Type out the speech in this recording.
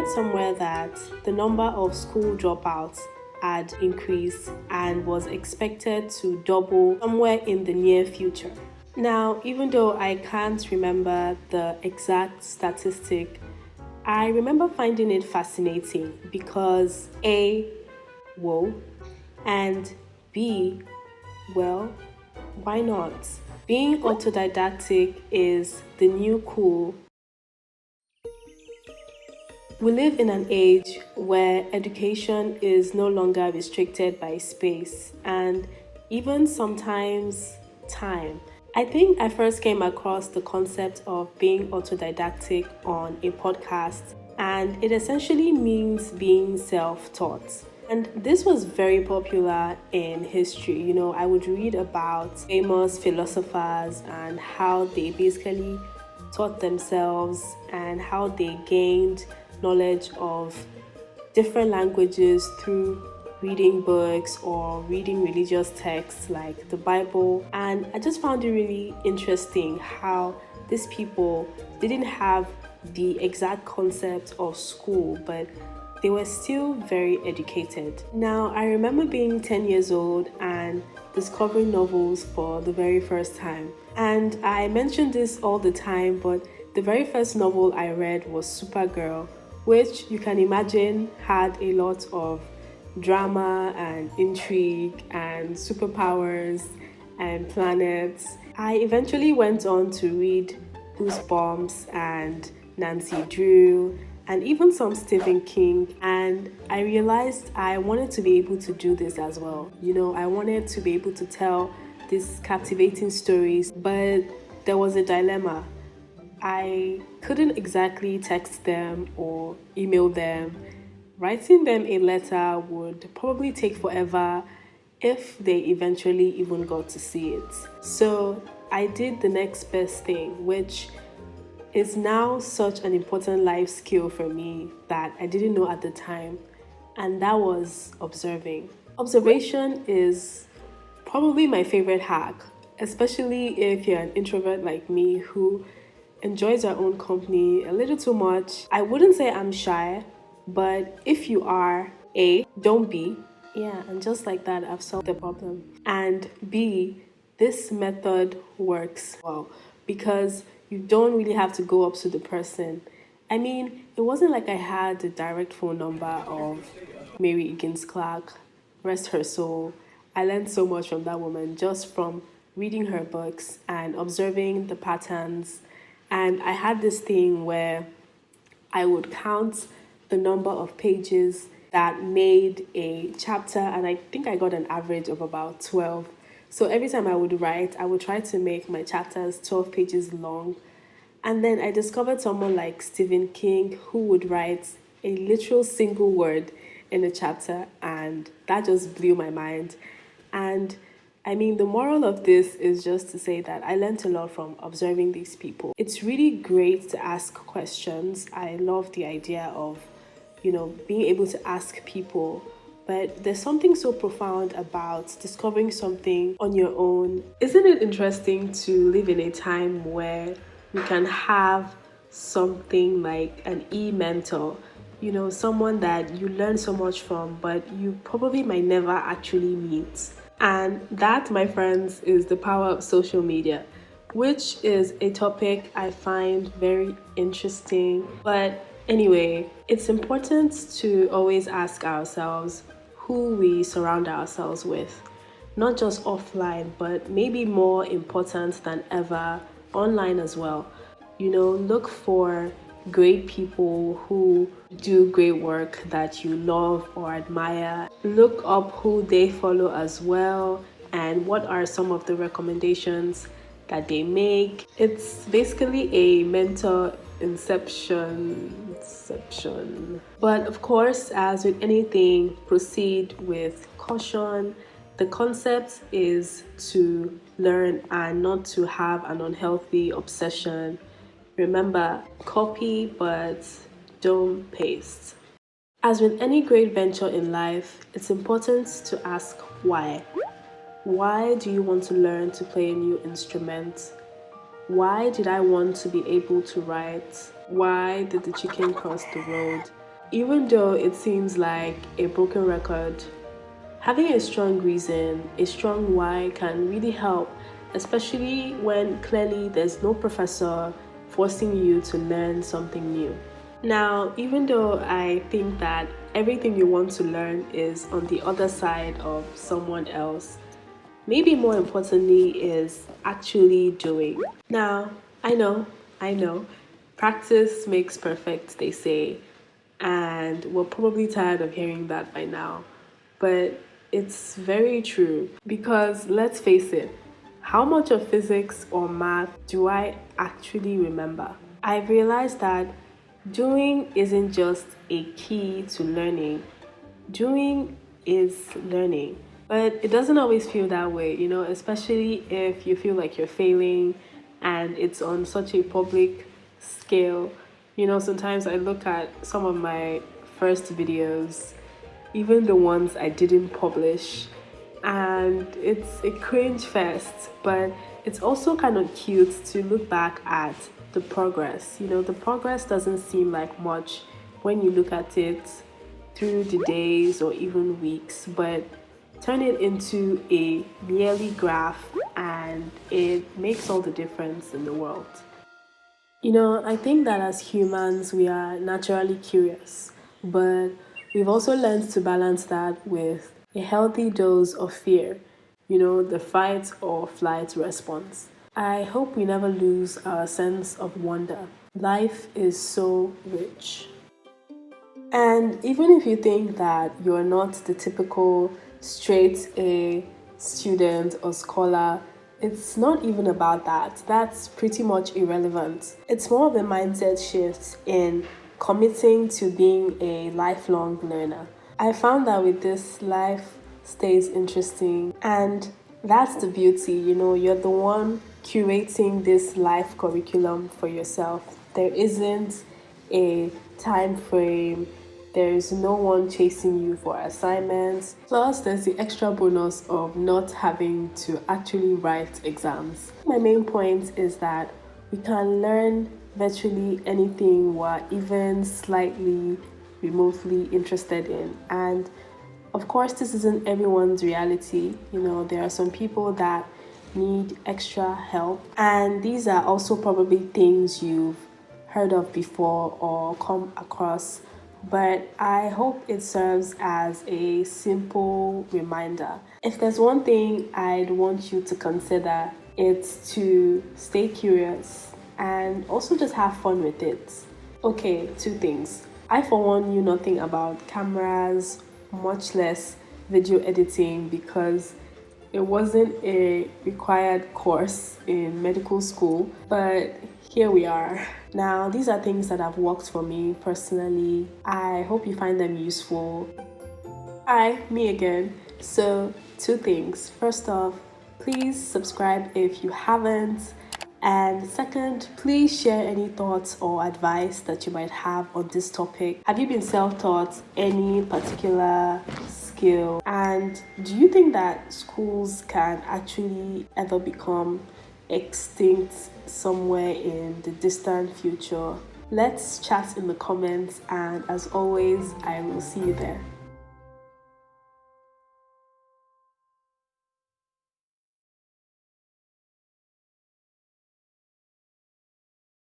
read somewhere that the number of school dropouts had increased and was expected to double somewhere in the near future. Now, even though I can't remember the exact statistic, I remember finding it fascinating because A, whoa, and B, well, why not? Being autodidactic is the new cool. We live in an age where education is no longer restricted by space and even sometimes time. I think I first came across the concept of being autodidactic on a podcast, and it essentially means being self-taught. And this was very popular in history. I would read about famous philosophers and how they basically taught themselves and how they gained knowledge of different languages through reading books or reading religious texts like the Bible. And I just found it really interesting how these people didn't have the exact concept of school, but they were still very educated. Now, I remember being 10 years old and discovering novels for the very first time. And I mention this all the time, but the very first novel I read was Supergirl, which you can imagine had a lot of drama and intrigue and superpowers and planets. I eventually went on to read Goosebumps and Nancy Drew and even some Stephen King, and I realized I wanted to be able to do this as well. I wanted to be able to tell these captivating stories, but there was a dilemma. I couldn't exactly text them or email them. Writing them a letter would probably take forever if they eventually even got to see it. So I did the next best thing, which is now such an important life skill for me that I didn't know at the time, and that was observing. Observation is probably my favorite hack, especially if you're an introvert like me who enjoys our own company a little too much. I wouldn't say I'm shy, but if you are, A, don't be. Yeah, and just like that, I've solved the problem. And B, this method works well because you don't really have to go up to the person. I mean, it wasn't like I had the direct phone number of Mary Higgins Clark, rest her soul. I learned so much from that woman just from reading her books and observing the patterns. And I had this thing where I would count the number of pages that made a chapter, and I think I got an average of about 12. So every time I would write, I would try to make my chapters 12 pages long. And then I discovered someone like Stephen King who would write a literal single word in a chapter, and that just blew my mind. And I mean, the moral of this is just to say that I learned a lot from observing these people. It's really great to ask questions. I love the idea of, being able to ask people. But there's something so profound about discovering something on your own. Isn't it interesting to live in a time where we can have something like an e-mentor, someone that you learn so much from, but you probably might never actually meet. And that, my friends, is the power of social media, which is a topic I find very interesting. But anyway, it's important to always ask ourselves who we surround ourselves with, not just offline, but maybe more important than ever, online as well. Look for great people who do great work that you love or admire. Look up who they follow as well and what are some of the recommendations that they make. It's basically a mentor inception. But of course, as with anything, proceed with caution. The concept is to learn and not to have an unhealthy obsession. Remember, copy but don't paste. As with any great venture in life, it's important to ask why. Why do you want to learn to play a new instrument? Why did I want to be able to write? Why did the chicken cross the road? Even though it seems like a broken record, having a strong reason, a strong why can really help, especially when clearly there's no professor forcing you to learn something new. Now, even though I think that everything you want to learn is on the other side of someone else, maybe more importantly is actually doing. Now, I know, practice makes perfect, they say, and we're probably tired of hearing that by now. But it's very true because let's face it, how much of physics or math do I actually remember? I've realized that doing isn't just a key to learning, doing is learning. But it doesn't always feel that way, especially if you feel like you're failing and it's on such a public scale. Sometimes I look at some of my first videos, even the ones I didn't publish, and it's a cringe fest, but it's also kind of cute to look back at the progress. The progress doesn't seem like much when you look at it through the days or even weeks, but turn it into a yearly graph and it makes all the difference in the world. I think that as humans, we are naturally curious, but we've also learned to balance that with a healthy dose of fear, the fight or flight response. I hope we never lose our sense of wonder. Life is so rich. And even if you think that you're not the typical straight A student or scholar, it's not even about that. That's pretty much irrelevant. It's more of a mindset shift in committing to being a lifelong learner. I found that with this, life stays interesting, and that's the beauty. You're the one curating this life curriculum for yourself. There isn't a time frame, there's no one chasing you for assignments. Plus, there's the extra bonus of not having to actually write exams. My main point is that we can learn virtually anything we're even slightly remotely interested in. And of course, this isn't everyone's reality. There are some people that need extra help, and these are also probably things you've heard of before or come across, but I hope it serves as a simple reminder. If there's one thing I'd want you to consider, it's to stay curious and also just have fun with it. Okay, two things. I, for one, knew nothing about cameras, much less video editing, because it wasn't a required course in medical school, but here we are. Now, these are things that have worked for me personally. I hope you find them useful. Hi, me again. So, two things. First off, please subscribe if you haven't. And second, please share any thoughts or advice that you might have on this topic. Have you been self-taught any particular skill? And do you think that schools can actually ever become extinct somewhere in the distant future? Let's chat in the comments, and as always, I will see you there.